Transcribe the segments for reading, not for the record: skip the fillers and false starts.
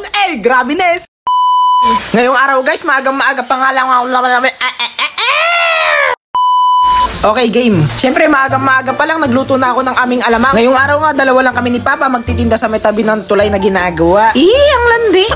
ngayon, grabe Nes! Ngayong araw guys, maaga pa nga lang ako. Okay, game. Siyempre, maaga pa lang nagluto na ako ng aming alamang. Ngayong araw nga, dalawa lang kami ni Papa magtitinda sa may tabi ng tulay na ginagawa. Ang landi!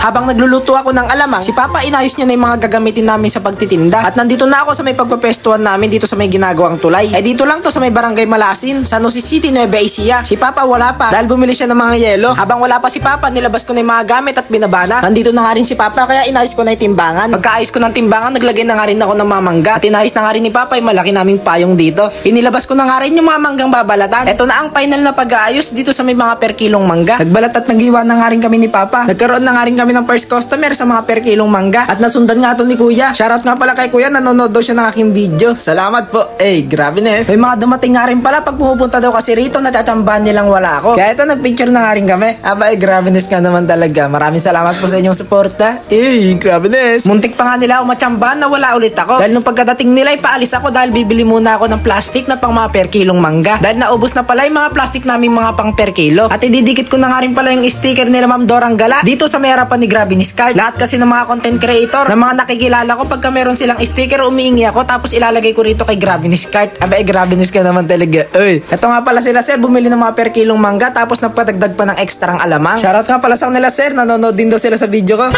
Habang nagluluto ako ng alamang, si Papa inayos niya na yung mga gagamitin namin sa pagtitinda. At nandito na ako sa may pagpapestuhan namin dito sa may ginagawang tulay. Dito lang to sa may barangay Malasin, San Jose City, Nueva Ecija. Si Papa wala pa dahil bumili siya ng mga yelo. Habang wala pa si Papa, nilabas ko na yung mga gamit at binabana. Nandito na nga rin si Papa kaya inayos ko na yung timbangan. Pagkaayos ko ng timbangan, naglagay na nga rin ako ng mga mangga. At inayos na nga rin ni Papa yung malaki naming payong dito. Inilabas ko na nga rin yung mga manggang babalatan. Ito na ang final na pag-aayos dito sa may mga per kilong mangga. Nagbalat at nagiwa na nga rin kami ni Papa. Nagkaroon na nga rin kami ng first customer sa mga per kilong mangga. At nasundan nga to ni Kuya. Shoutout nga pala kay Kuya, nanonood daw siya ng aking video. Salamat po. Grabe Nes. May mga dumating nga rin pala pag pumupunta daw kasi rito, natsatsambahan nilang wala ako. Kaya ito, nagpicture na nga rin kami. Grabe Nes nga naman talaga. Maraming salamat po sa inyong suporta. Grabe Nes. Muntik pa nga nila ako matsambahan na wala ulit ako. Dahil nung pagkadating nila, paalis ako dahil bibili muna ako ng plastic na pang mga per kilong mangga. Dahil naubos na pala yung mga plastic namin mga pang per kilo. At ididikit ko na nga rin pala yung sticker nila Ma'am Dorang Gala dito sa may harapan ni Grabe Nes Card. Lahat kasi ng mga content creator na mga nakikilala ko, pagka meron silang sticker, umiingi ako tapos ilalagay ko rito kay Grabe Nes Card. Grabe Nes ka naman talaga. Ito nga pala sila sir, bumili ng mga per kilong mangga tapos nagpadagdag pa ng ekstrang alamang. Shoutout nga pala sa nila sir, nanonood din daw sila sa video ko.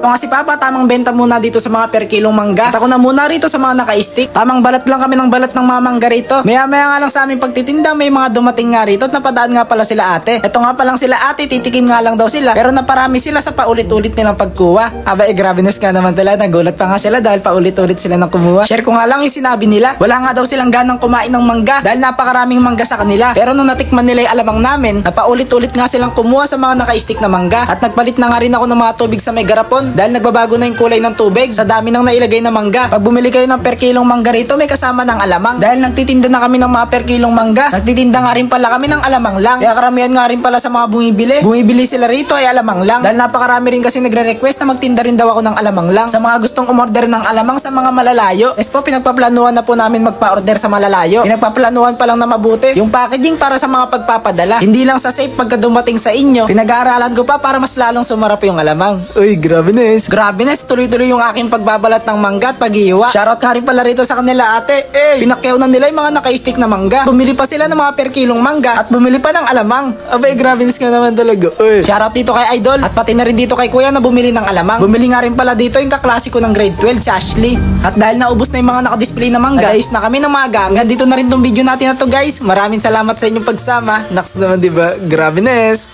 Nga si Papa, tamang benta muna dito sa mga per kilong mangga. At ako na muna rito sa mga naka-stick. Tamang balat lang kami ng balat ng mga mangga rito. Maya nga lang sa aming pagtitinda, may mga dumating nga rito at napadaan nga pala sila ate. Ito nga palang sila ate, titikim nga lang daw sila. Pero naparami sila sa paulit-ulit nilang pagkuha. Grabe Nes ka naman talaga. Nagulat pa nga sila dahil paulit-ulit sila nang kumuha. Share ko nga lang yung sinabi nila. Wala nga daw silang ganang kumain ng mangga dahil napakaraming mangga sa kanila. Pero nung natikman nila yung alamang namin, napaulit-ulit nga silang kumuha sa mga naka-stick na mangga. At nagpalit na nga rin ako ng mga tubig sa may garapon. Dahil nagbabago na yung kulay ng tubig sa dami ng nailagay na mangga. Pag bumili kayo ng per kilong mangga rito, may kasama ng alamang. Dahil nagtitinda na kami ng mga per kilong mangga, nagtitinda nga rin pala kami ng alamang lang. Kaya karamihan nga rin pala sa mga bumibili sila rito ay alamang lang. Dahil napakarami rin kasi nagre-request na magtinda rin daw ako ng alamang lang. Sa mga gustong umorder ng alamang sa mga malalayo, po, pinagpaplanuhan na po namin magpa-order sa malalayo. Pinagpaplanuhan pa lang na mabuti yung packaging para sa mga pagpapadala. Hindi lang sa safe pagka dumating sa inyo. Pinag-aaralan ko pa para mas lalong sumarap yung alamang. Grabe Nes. Grabe Nes, tuloy-tuloy yung aking pagbabalat ng mangga at paghiwa. Shoutout nga rin pala rito sa kanila ate. Pinakyaw na nila yung mga naka-stick na mangga. Bumili pa sila ng mga per kilong mangga at bumili pa ng alamang. Grabe Nes ka naman talaga. Shoutout dito kay Idol at pati na rin dito kay Kuya na bumili ng alamang. Bumili nga rin pala dito yung kaklase ko ng grade 12, si Ashley. At dahil naubos na yung mga naka-display na mangga, ayos na kami ng mga gamit. Dito na rin tong video natin na to guys. Maraming salamat sa inyong pagsama. Next naman diba? Grabe Nes.